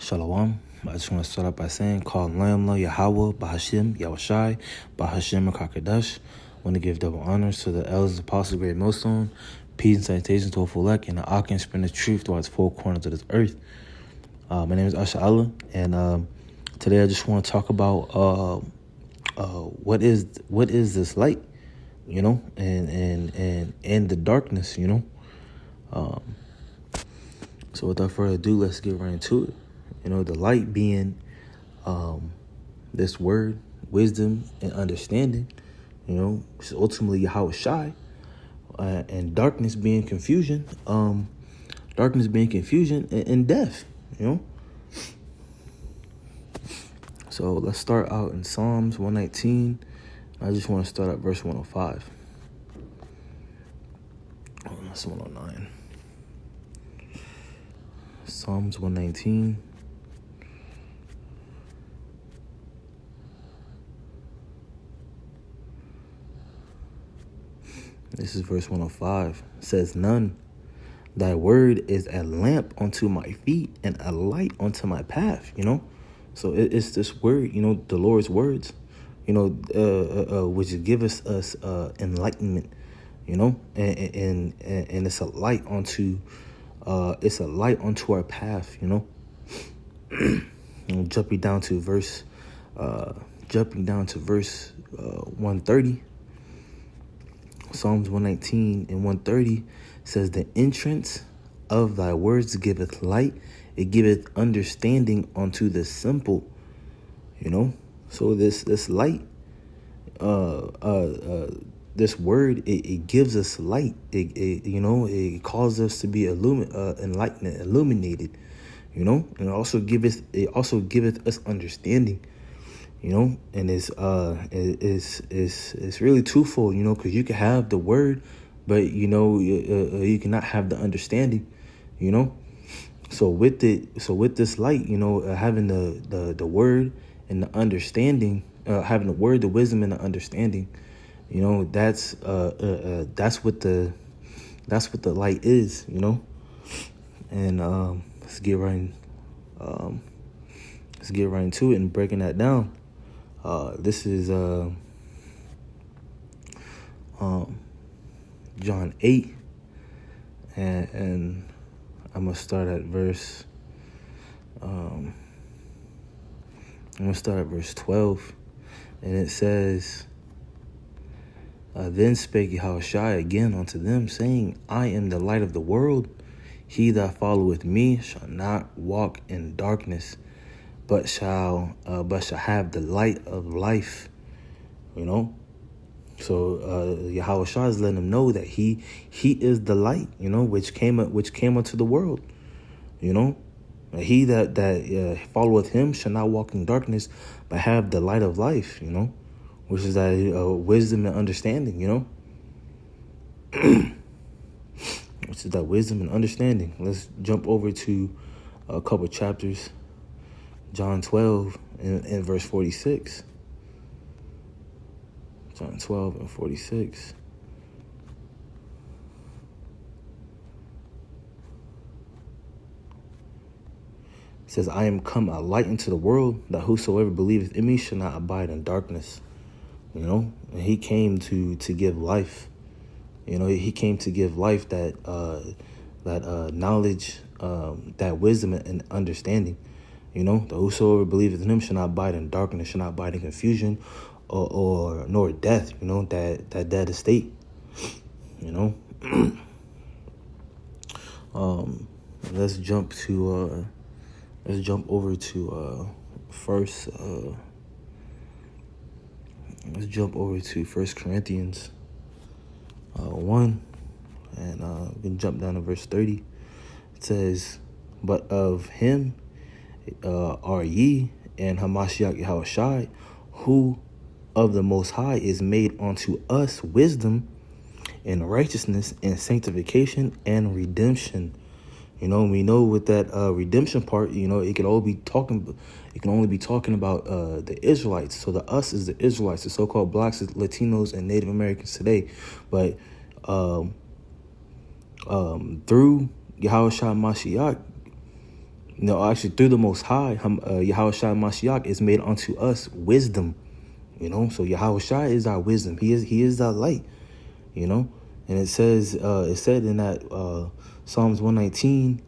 Shalom. I just want to start out by saying, call Lamla Yahweh, Bahashim, Yahushai, Bahashim, Kakadash. I want to give double honors to the elders, apostles, great millstone, peace and salutations to Ophulek, and the Ak and spread the truth throughout its four corners of this earth. My name is Asha Allah, and today I just want to talk about what is this light, and the darkness, So without further ado, let's get right into it. The light being this word, wisdom, and understanding, which is ultimately Yahushai, and darkness being confusion, and death, So let's start out in Psalms 119. I just want to start at verse 105. Oh, that's 109. Psalms 119. This is verse 105. It says, "None, thy word is a lamp unto my feet and a light unto my path." So it's this word, the Lord's words, which give us enlightenment, and it's a light unto our path, And jumping down to verse 130. Psalms 119 and 130 says, "The entrance of thy words giveth light, it giveth understanding unto the simple." So this light, this word, it gives us light. It causes us to be enlightened, illuminated, and it also giveth us understanding. And it's really twofold, because you can have the word, but you cannot have the understanding, So with this light, having the word and the understanding, having the word, the wisdom, and the understanding, that's what the light is, And let's get right into it and breaking that down. This is John 8, and I'm gonna start at verse 12, and it says, "Then spake Yahushua again unto them, saying, I am the light of the world. He that followeth me shall not walk in darkness, but shall have the light of life." So Yahushua is letting them know that he is the light, which came unto the world. He that followeth him shall not walk in darkness, but have the light of life. Which is that wisdom and understanding. Which is that wisdom and understanding. Let's jump over to a couple chapters. John 12 and verse 46. John 12 and 46. It says, "I am come a light into the world, that whosoever believeth in me shall not abide in darkness." And he came to give life. He came to give life, that knowledge, that wisdom and understanding. That whosoever believeth in him shall not abide in darkness, shall not abide in confusion, or nor death. That dead estate. Let's jump over to First Corinthians 1, and we can jump down to verse 30. It says, "But of him are ye, and Hamashiach Yahushai, who of the Most High is made unto us wisdom and righteousness and sanctification and redemption." We know with that redemption part, it can only be talking about the Israelites. So the us is the Israelites, the so-called blacks, Latinos, and Native Americans today. But through Yahushua Mashiach, No, actually, through the Most High, Yahweh Shai Mashiach is made unto us wisdom. So Yahweh Shai is our wisdom. He is our light. And it says, it said in that Psalms 119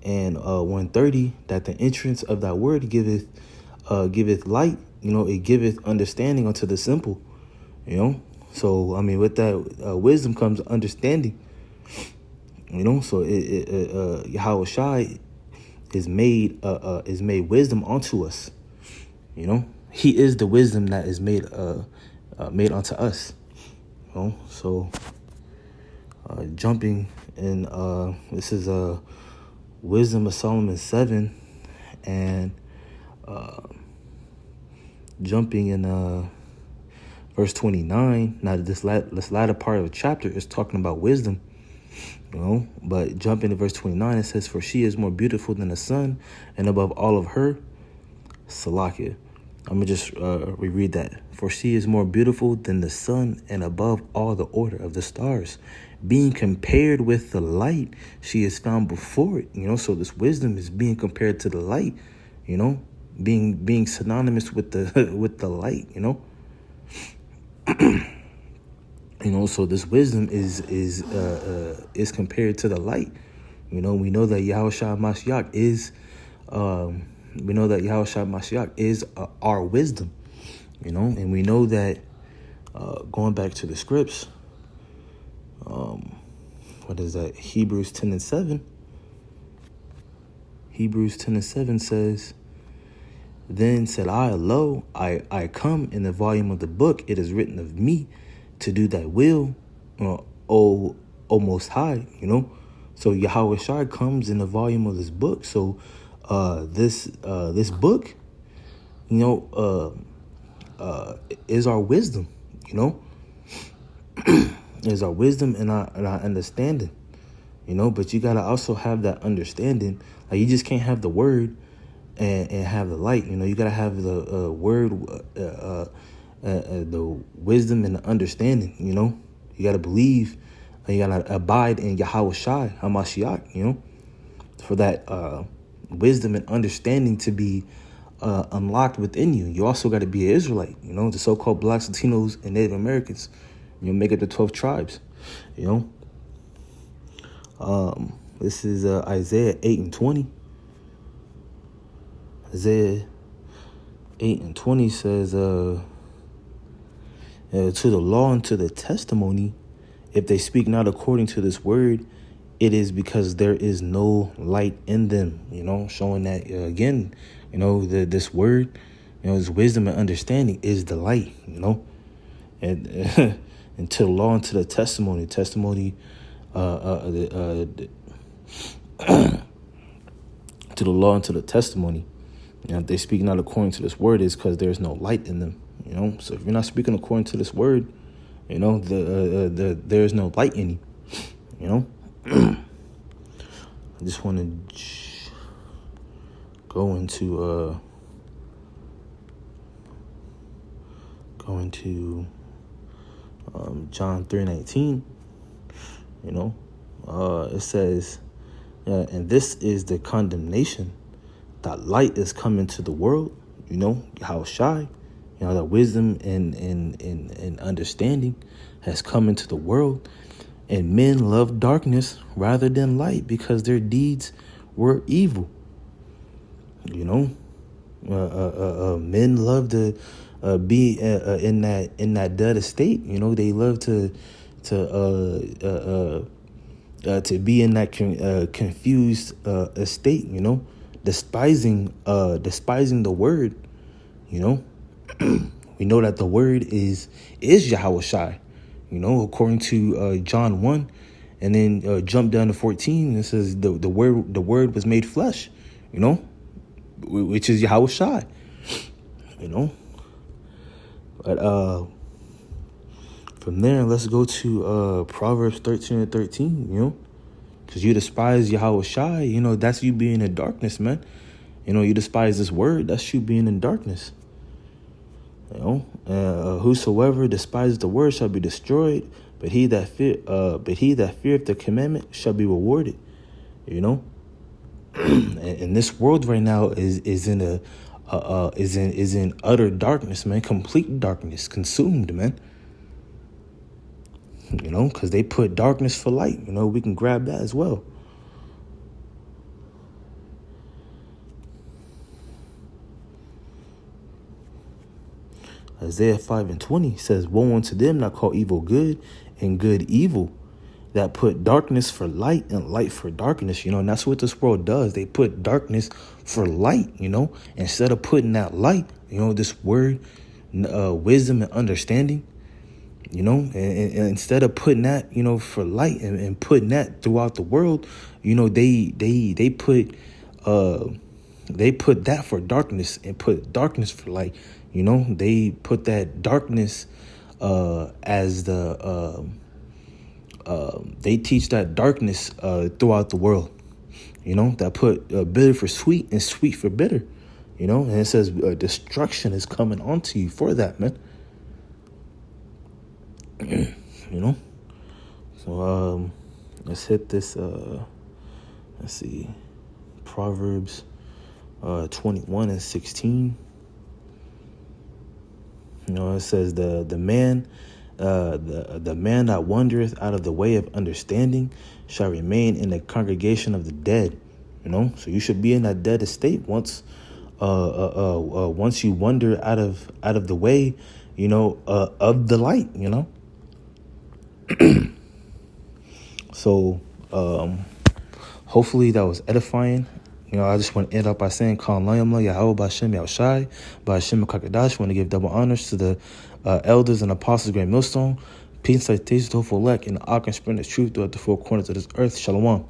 and 130 that the entrance of that word giveth light. It giveth understanding unto the simple. So with that wisdom comes understanding. So Yahweh Shai is made wisdom unto us. He is the wisdom that is made unto us. So jumping in, this is Wisdom of Solomon 7, and jumping in verse 29. Now this latter part of the chapter is talking about wisdom. But jumping to verse 29, it says, "For she is more beautiful than the sun, and above all of her," Salakia. I'm going to just reread that. "For she is more beautiful than the sun, and above all the order of the stars. Being compared with the light, she is found before it." So this wisdom is being compared to the light, being synonymous with the with the light, So this wisdom is compared to the light. We know that Yahweh Shai Mashiach is our wisdom. And we know that going back to the scripts, what is that? Hebrews 10 and 7. Hebrews 10 and 7 says, "Then said I, lo, I come, in the volume of the book it is written of me, to do thy will, O Most High." So Yahweh Shai comes in the volume of this book. So this book, is our wisdom. Is our wisdom and our understanding. But you gotta also have that understanding. Like, you just can't have the word and have the light. You gotta have the word, the wisdom and the understanding. You gotta believe, and you gotta abide in Yahweh Shai HaMashiach, for that wisdom and understanding to be unlocked within you. You also got to be an Israelite. The so-called blacks, Latinos, and Native Americans. Make up the 12 tribes. This is Isaiah 8 and 20. Isaiah 8 and 20 says, "To the law and to the testimony, if they speak not according to this word, it is because there is no light in them." Showing that again, this word, this wisdom and understanding is the light. And and to the law and to the testimony, to the law and to the testimony. If they speak not according to this word, is because there's no light in them. So if you're not speaking according to this word, there's no light in you. I just want to go into John 3:19. It says, "And this is the condemnation, that light is come into the world." How Shai, that wisdom and understanding has come into the world, and men love darkness rather than light, because their deeds were evil. Men love to be in that dead estate. They love to be in that confused estate. Despising the word. We know that the word is Yahweh Shai. According to John 1, and then jump down to 14. It says the word was made flesh. Which is Yahweh Shai. But from there, let's go to Proverbs 13 and 13. Because you despise Yahweh Shai, that's you being in darkness, man. You despise this word, that's you being in darkness. Whosoever despises the word shall be destroyed, but he that feareth the commandment shall be rewarded. And this world right now is in utter darkness, man, complete darkness, consumed, man. Because they put darkness for light. We can grab that as well. Isaiah 5:20 says, "Woe unto them that call evil good and good evil, that put darkness for light and light for darkness." And that's what this world does. They put darkness for light, instead of putting that light, this word, wisdom and understanding, and instead of putting that, for light and putting that throughout the world, they put that for darkness and put darkness for light. They put that darkness as the they teach that darkness throughout the world. That put bitter for sweet and sweet for bitter. And it says destruction is coming onto you for that, man. So let's hit this. Let's see, Proverbs 21:16. It says the man that wandereth out of the way of understanding shall remain in the congregation of the dead. So you should be in that dead estate once you wander out of the way, of the light. So hopefully that was edifying. I just want to end up by saying, Yahweh B'Hashem Yahushai, B'Hashem Kakadash. Want to give double honors to the elders and apostles, Great Millstone. Peace, citation, hopeful elect, and the Ark and Spirit of truth throughout the four corners of this earth. Shalom.